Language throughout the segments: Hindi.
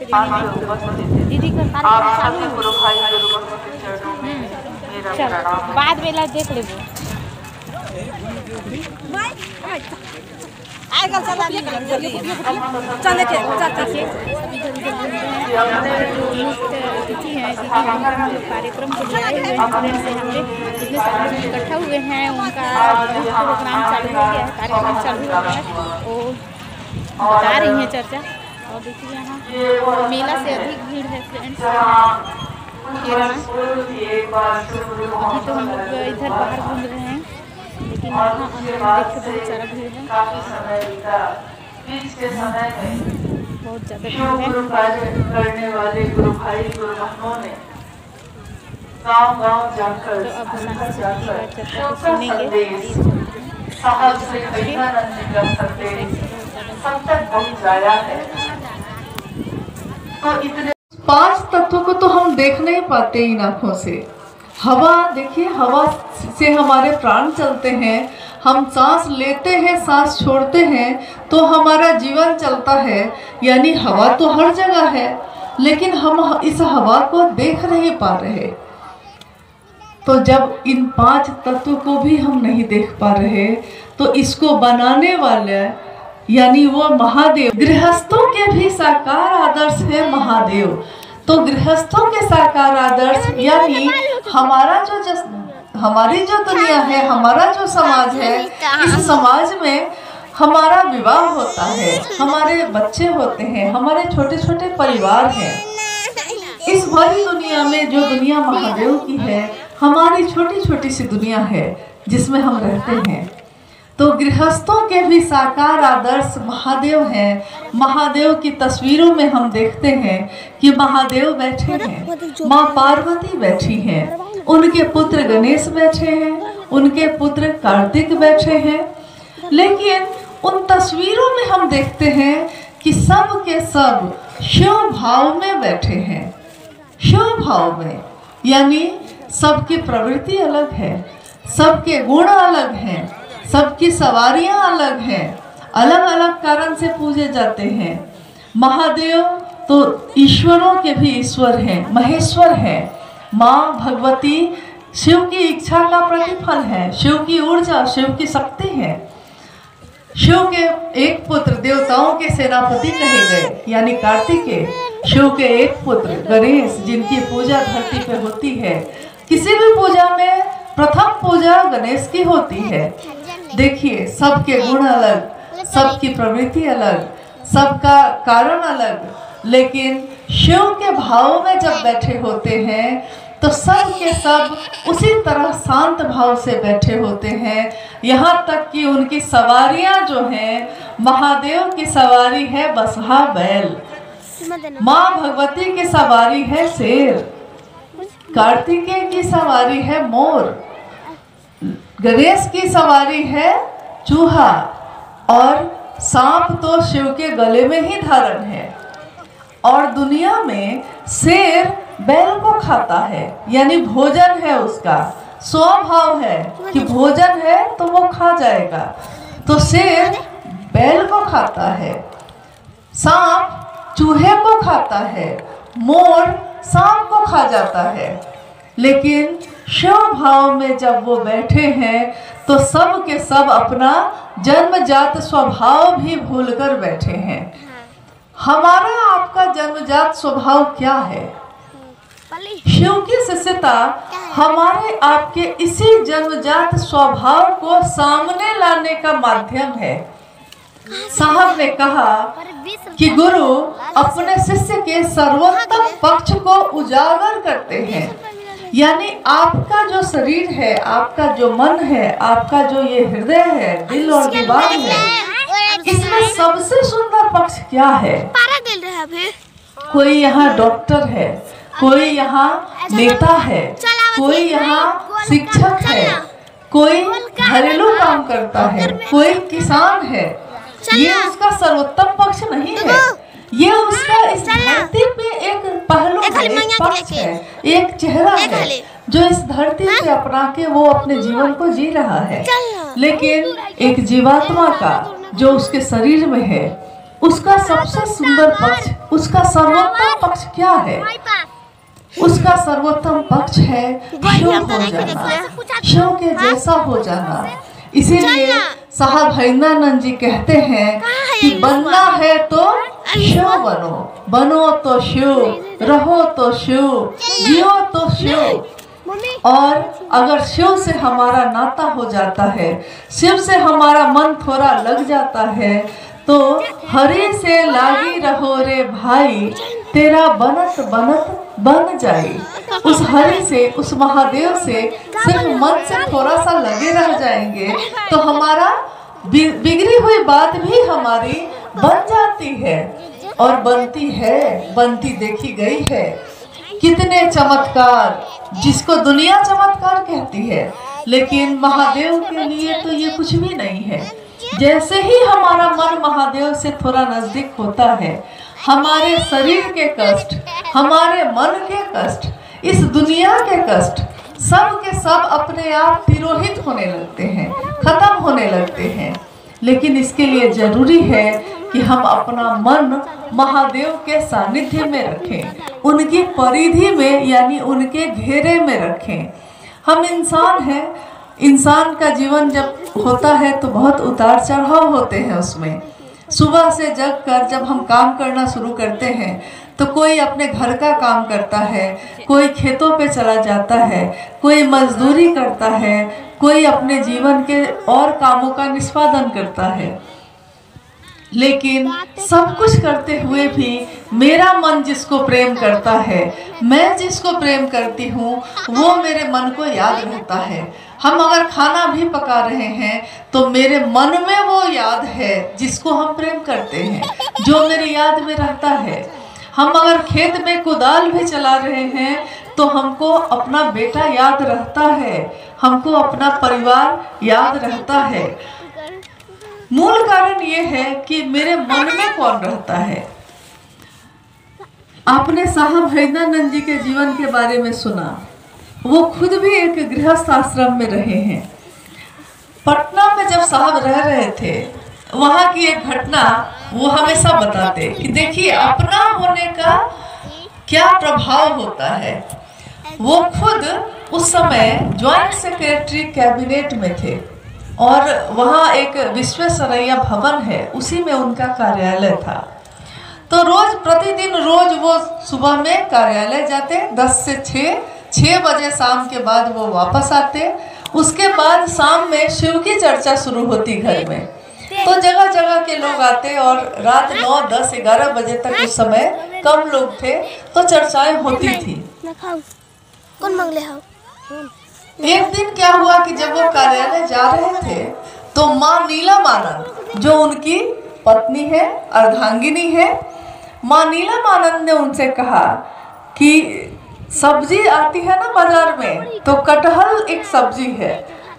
श्रेणी में दीदी का कार्यक्रम चालू है। चल बाद में देख ले कार्यक्रम को से हमने जितने सारे लोग इकट्ठा हुए हैं उनका प्रोग्राम चालू हो गया है, कार्यक्रम चालू हो गया है। वो बता रही हैं चर्चा। और देखिए यहाँ मेला से अधिक भीड़ है फ्रेंड्स। अभी तो हम लोग इधर बाहर घूम रहे हैं, लेकिन यहाँ अंदर देख के बहुत सारा भीड़ है, बहुत ज़्यादा भीड़ है। करने वाले गुरु भाई गुरु बहनों ने गांव-गांव जाकर तो अब चर्चा सुनेंगे। साहब से कहियानंद कर सकते सब तक पहुँचाया है। तो इतने 5 तत्वों को तो हम देख नहीं पाते इन आँखों से। हवा देखिए, हवा से हमारे प्राण चलते हैं, हम सांस लेते हैं, सांस छोड़ते हैं तो हमारा जीवन चलता है। यानी हवा तो हर जगह है, लेकिन हम इस हवा को देख नहीं पा रहे। तो जब इन 5 तत्वों को भी हम नहीं देख पा रहे तो इसको बनाने वाले यानी वो महादेव, गृहस्थों के भी साकार आदर्श है महादेव। तो गृहस्थों के साकार आदर्श यानी हमारी जो दुनिया है, हमारा जो समाज है, इस समाज में हमारा विवाह होता है, हमारे बच्चे होते हैं, हमारे छोटे छोटे परिवार हैं। इस भरी दुनिया में जो दुनिया महादेव की है, हमारी छोटी छोटी सी दुनिया है जिसमें हम रहते हैं। तो गृहस्थों के भी साकार आदर्श महादेव हैं। महादेव की तस्वीरों में हम देखते हैं कि महादेव बैठे हैं, माँ पार्वती बैठी हैं, उनके पुत्र गणेश बैठे हैं, उनके पुत्र कार्तिक बैठे हैं। लेकिन उन तस्वीरों में हम देखते हैं कि सब के सब शिव भाव में बैठे हैं। शिव भाव में यानी सबकी प्रवृत्ति अलग है, सबके गुण अलग हैं, सबकी सवारियां अलग हैं, अलग अलग कारण से पूजे जाते हैं। महादेव तो ईश्वरों के भी ईश्वर हैं, महेश्वर हैं। माँ भगवती शिव की इच्छा का प्रतिफल है, शिव की ऊर्जा, शिव की शक्ति है। शिव के एक पुत्र देवताओं के सेनापति कहे गए यानी कार्तिकेय, शिव के एक पुत्र गणेश जिनकी पूजा धरती पे होती है। किसी भी पूजा में प्रथम पूजा गणेश की होती है। देखिए, सबके गुण अलग, सबकी प्रवृत्ति अलग, सबका कारण अलग, लेकिन शिव के भाव में जब बैठे होते हैं तो सब के सब उसी तरह शांत भाव से बैठे होते हैं। यहाँ तक कि उनकी सवारियाँ जो हैं, महादेव की सवारी है बसहा बैल, माँ भगवती की सवारी है शेर, कार्तिकेय की सवारी है मोर, गणेश की सवारी है चूहा और सांप तो शिव के गले में ही धारण है। और दुनिया में शेर बैल को खाता है यानी भोजन है, उसका स्वभाव है कि भोजन है तो वो खा जाएगा। तो शेर बैल को खाता है, सांप चूहे को खाता है, मोर सांप को खा जाता है। लेकिन शिव भाव में जब वो बैठे हैं तो सब के सब अपना जन्मजात स्वभाव भी भूलकर बैठे हैं। हमारा आपका जन्मजात स्वभाव क्या है? शिव की शिष्यता हमारे आपके इसी जन्मजात स्वभाव को सामने लाने का माध्यम है। साहब ने कहा कि गुरु अपने शिष्य के सर्वोत्तम पक्ष को उजागर करते हैं। यानी आपका जो शरीर है, आपका जो मन है, आपका जो ये हृदय है, दिल और दिमाग है, इसमें सबसे सुंदर पक्ष क्या है? कोई यहाँ डॉक्टर है, कोई यहाँ नेता है, कोई यहाँ शिक्षक है, कोई घरेलू काम करता है, कोई किसान है। ये उसका सर्वोत्तम पक्ष नहीं है, ये उसका इस धरती पे एक पहलू है, एक पक्ष है, एक चेहरा है जो इस धरती पे अपना के वो अपने जीवन को जी रहा है। लेकिन एक जीवात्मा का जो उसके शरीर में है, उसका सबसे सुंदर पक्ष उसका सर्वोत्तम पक्ष क्या है? उसका सर्वोत्तम पक्ष है शिव हो जाना, शिव के जैसा हो जाना। इसीलिए साहब हरिनानंद जी कहते हैं कि बनना है तो शिव बनो, बनो तो शिव, रहो तो शिव, जियो तो शिव। और अगर शिव से हमारा नाता हो जाता है, शिव से हमारा मन थोड़ा लग जाता है, तो हरि से लागी रहो रे भाई, तेरा बनत बनत बन जाए। उस हरि से, उस महादेव से सिर्फ मन से थोड़ा सा लगे रह जाएंगे तो हमारा बिगड़ी हुई बात भी हमारी बन जाती है, और बनती है, बनती देखी गई है। कितने चमत्कार, जिसको दुनिया चमत्कार कहती है, लेकिन महादेव के लिए तो ये कुछ भी नहीं है। जैसे ही हमारा मन महादेव से थोड़ा नजदीक होता है, हमारे शरीर के कष्ट, हमारे मन के कष्ट, इस दुनिया के कष्ट सब के सब अपने आप तिरोहित होने लगते हैं, खत्म होने लगते हैं। लेकिन इसके लिए जरूरी है कि हम अपना मन महादेव के सानिध्य में रखें, उनकी परिधि में, यानी उनके घेरे में रखें। हम इंसान हैं, इंसान का जीवन जब होता है तो बहुत उतार चढ़ाव होते हैं उसमें। सुबह से जग कर जब हम काम करना शुरू करते हैं तो कोई अपने घर का काम करता है, कोई खेतों पे चला जाता है, कोई मजदूरी करता है, कोई अपने जीवन के और कामों का निष्पादन करता है। लेकिन सब कुछ करते हुए भी मेरा मन जिसको प्रेम करता है, मैं जिसको प्रेम करती हूँ, वो मेरे मन को याद रहता है। हम अगर खाना भी पका रहे हैं तो मेरे मन में वो याद है जिसको हम प्रेम करते हैं, जो मेरे याद में रहता है। हम अगर खेत में कुदाल भी चला रहे हैं तो हमको अपना बेटा याद रहता है, हमको अपना परिवार याद रहता है। मूल कारण ये है कि मेरे मन में कौन रहता है। आपने साहब हरिनानंद जी के जीवन के बारे में सुना, वो खुद भी एक गृहस्थ आश्रम में रहे हैं। पटना में जब साहब रह रहे थे, वहाँ की एक घटना वो हमेशा बताते कि देखिए अपना होने का क्या प्रभाव होता है। वो खुद उस समय ज्वाइंट सेक्रेटरी कैबिनेट में थे और वहाँ एक विश्वेश्वरैया भवन है, उसी में उनका कार्यालय था। तो रोज प्रतिदिन रोज वो सुबह में कार्यालय जाते, 10 से 6 बजे शाम के बाद वो वापस आते। उसके बाद शाम में शिव की चर्चा शुरू होती घर में, तो जगह जगह के लोग आते और रात 9, 10, 11 बजे तक उस समय कम लोग थे तो चर्चाएं होती थी। कौन मंगले हो? एक दिन क्या हुआ कि जब वो कार्यालय जा रहे थे तो माँ नीलम आनंद, जो उनकी पत्नी है, अर्धांगिनी है, माँ नीलम आनंद ने उनसे कहा कि सब्जी आती है ना बाजार में, तो कटहल एक सब्जी है।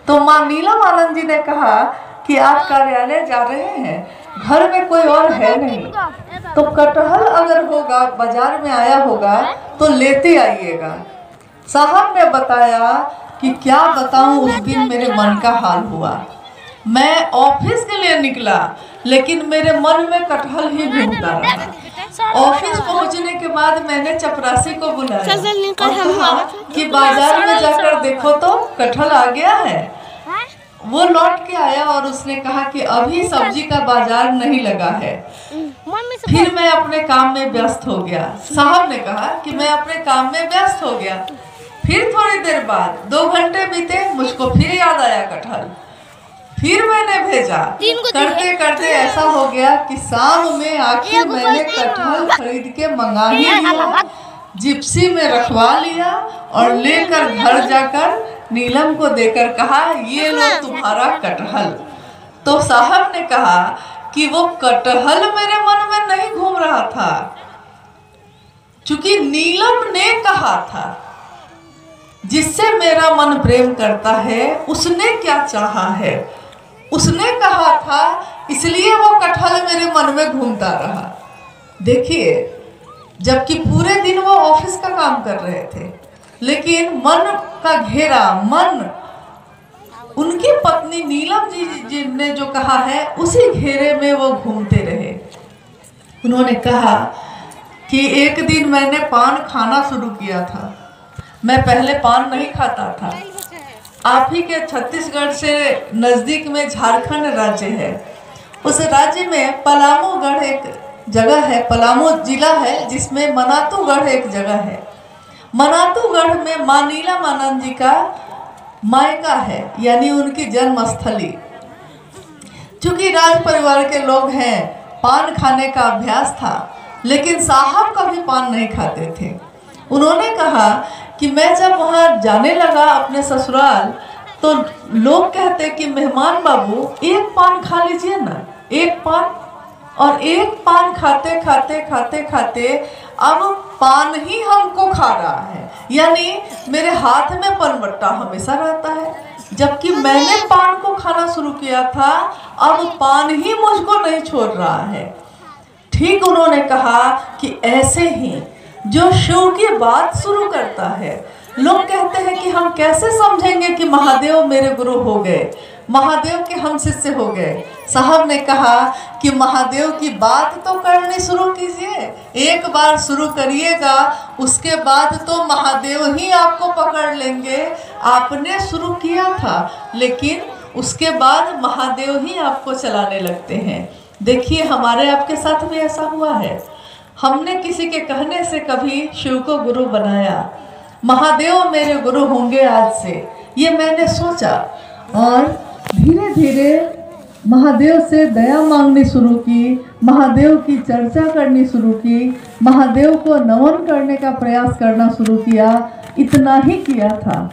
तो माँ नीलम आनंद जी ने कहा कि आप कार्यालय जा रहे हैं, घर में कोई और है नहीं, तो कटहल अगर होगा, बाजार में आया होगा तो लेते आइएगा। साहब ने बताया कि क्या बताऊं, उस दिन मेरे मन का हाल हुआ। मैं ऑफिस के लिए निकला लेकिन मेरे मन में कटहल ही घूमता रहा। ऑफिस पहुंचने के बाद मैंने चपरासी को बुलाया और कहा कि बाजार में जाकर देखो तो कटहल आ गया है। वो लौट के आया और उसने कहा कि अभी सब्जी का बाजार नहीं लगा है। फिर मैं अपने काम में व्यस्त हो गया। साहब ने कहा कि मैं अपने काम में व्यस्त हो गया। फिर थोड़ी देर बाद 2 घंटे बीते, मुझको फिर याद आया कटहल, फिर मैंने भेजा। करते करते ऐसा हो गया कि शाम में आखिर मैंने कटहल खरीद के मंगा ही लिया, जिप्सी में रखवा लिया और लेकर घर जाकर नीलम को देकर कहा ये लो तुम्हारा कटहल। तो साहब ने कहा कि वो कटहल मेरे मन में नहीं घूम रहा था, क्योंकि नीलम ने कहा था। जिससे मेरा मन प्रेम करता है उसने क्या चाहा है, उसने कहा था, इसलिए वो कटहल मेरे मन में घूमता रहा। देखिए, जबकि पूरे दिन वो ऑफिस का काम कर रहे थे, लेकिन मन का घेरा, मन उनकी पत्नी नीलम जी ने जो कहा है उसी घेरे में वो घूमते रहे। उन्होंने कहा कि एक दिन मैंने पान खाना शुरू किया था। मैं पहले पान नहीं खाता था। आप ही के छत्तीसगढ़ से नज़दीक में झारखंड राज्य है। उस राज्य में पलामूगढ़ एक जगह है, पलामू जिला है, जिसमें मनातूगढ़ एक जगह है। मनातूगढ़ में माँ नीलामानंद जी का मायका है, यानी उनकी जन्मस्थली। चूंकि राज परिवार के लोग हैं, पान खाने का अभ्यास था, लेकिन साहब कभी पान नहीं खाते थे। उन्होंने कहा कि मैं जब वहाँ जाने लगा अपने ससुराल, तो लोग कहते कि मेहमान बाबू एक पान खा लीजिए ना, एक पान। और एक पान खाते खाते खाते खाते अब पान ही हमको खा रहा है, यानी मेरे हाथ में पनबट्टा हमेशा रहता है। जबकि मैंने पान को खाना शुरू किया था, अब पान ही मुझको नहीं छोड़ रहा है। ठीक उन्होंने कहा कि ऐसे ही जो शिव की बात शुरू करता है, लोग कहते हैं कि हम कैसे समझेंगे कि महादेव मेरे गुरु हो गए, महादेव के हम शिष्य हो गए। साहब ने कहा कि महादेव की बात तो करनी शुरू कीजिए, एक बार शुरू करिएगा, उसके बाद तो महादेव ही आपको पकड़ लेंगे। आपने शुरू किया था, लेकिन उसके बाद महादेव ही आपको चलाने लगते हैं। देखिए, हमारे आपके साथ भी ऐसा हुआ है। हमने किसी के कहने से कभी शिव को गुरु बनाया, महादेव मेरे गुरु होंगे आज से, ये मैंने सोचा। और धीरे धीरे महादेव से दया मांगनी शुरू की, महादेव की चर्चा करनी शुरू की, महादेव को नमन करने का प्रयास करना शुरू किया। इतना ही किया था,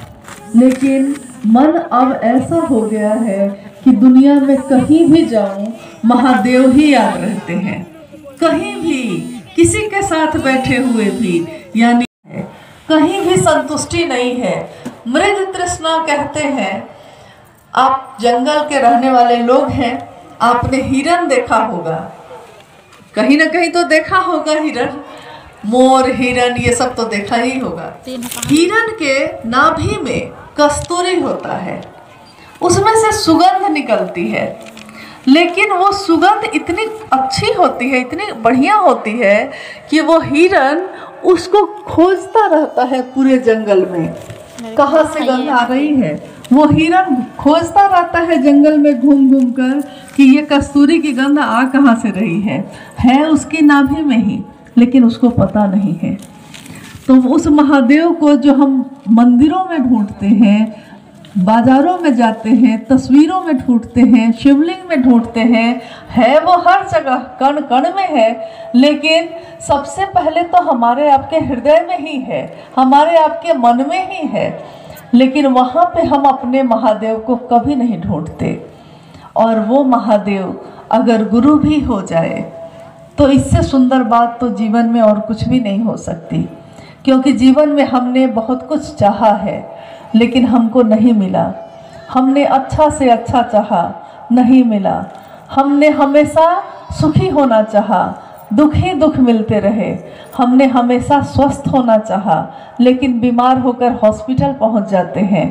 लेकिन मन अब ऐसा हो गया है कि दुनिया में कहीं भी जाऊं महादेव ही याद रहते हैं। कहीं भी किसी के साथ बैठे हुए भी, यानी कहीं भी संतुष्टि नहीं है। मृग तृष्णा कहते हैं। आप जंगल के रहने वाले लोग हैं, आपने हिरन देखा होगा, कहीं ना कहीं तो देखा होगा हिरन, मोर, हिरन, ये सब तो देखा ही होगा। हिरन के नाभि में कस्तूरी होता है, उसमें से सुगंध निकलती है, लेकिन वो सुगंध इतनी अच्छी होती है, इतनी बढ़िया होती है कि वो हिरन उसको खोजता रहता है पूरे जंगल में, कहाँ से गंध आ रही है। वो हिरन खोजता रहता है जंगल में घूम घूम कर कि ये कस्तूरी की गंध आ कहाँ से रही है उसकी नाभि में ही, लेकिन उसको पता नहीं है। तो उस महादेव को जो हम मंदिरों में ढूंढते हैं, बाजारों में जाते हैं, तस्वीरों में ढूंढते हैं, शिवलिंग में ढूंढते हैं, है वो हर जगह, कण कण में है, लेकिन सबसे पहले तो हमारे आपके हृदय में ही है, हमारे आपके मन में ही है। लेकिन वहाँ पे हम अपने महादेव को कभी नहीं ढूंढते। और वो महादेव अगर गुरु भी हो जाए, तो इससे सुंदर बात तो जीवन में और कुछ भी नहीं हो सकती। क्योंकि जीवन में हमने बहुत कुछ चाहा है, लेकिन हमको नहीं मिला। हमने अच्छा से अच्छा चाहा, नहीं मिला। हमने हमेशा सुखी होना चाहा, दुख ही दुख मिलते रहे। हमने हमेशा स्वस्थ होना चाहा, लेकिन बीमार होकर हॉस्पिटल पहुंच जाते हैं।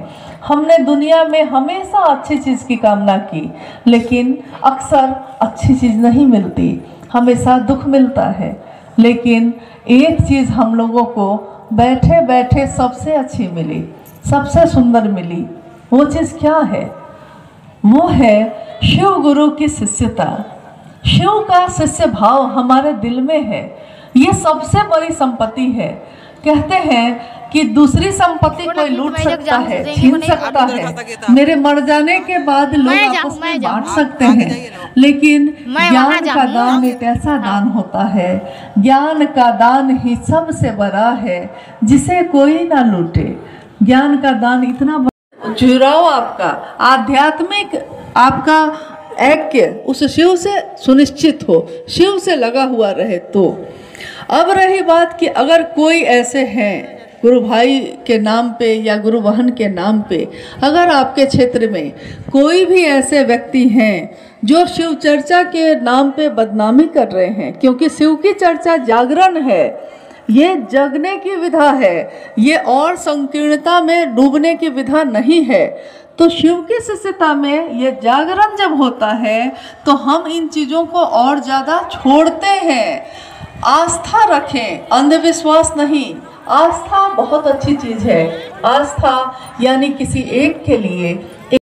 हमने दुनिया में हमेशा अच्छी चीज़ की कामना की, लेकिन अक्सर अच्छी चीज़ नहीं मिलती, हमेशा दुख मिलता है। लेकिन एक चीज़ हम लोगों को बैठे बैठे सबसे अच्छी मिली, सबसे सुंदर मिली। वो चीज़ क्या है? वो है शिव गुरु की शिष्यता। शिव का शिष्य भाव हमारे दिल में है। ये सबसे बड़ी संपत्ति है। कहते हैं कि दूसरी संपत्ति कोई लूट सकता है, छीन सकता है, मेरे मर जाने के बाद लोग आपस में बांट सकते हैं, लेकिन ज्ञान का दान एक ऐसा दान होता है, ज्ञान का दान ही सबसे बड़ा है, जिसे कोई ना लूटे। ज्ञान का दान इतना जुड़ाव आपका आध्यात्मिक, आपका ऐक्य उस शिव से सुनिश्चित हो, शिव से लगा हुआ रहे। तो अब रही बात कि अगर कोई ऐसे हैं गुरु भाई के नाम पे या गुरु बहन के नाम पे, अगर आपके क्षेत्र में कोई भी ऐसे व्यक्ति हैं जो शिव चर्चा के नाम पे बदनामी कर रहे हैं, क्योंकि शिव की चर्चा जागरण है, ये जगने की विधा है, ये और संकीर्णता में डूबने की विधा नहीं है। तो शिव की शिष्यता में ये जागरण जब होता है, तो हम इन चीज़ों को और ज़्यादा छोड़ते हैं। आस्था रखें, अंधविश्वास नहीं। आस्था बहुत अच्छी चीज है। आस्था यानी किसी एक के लिए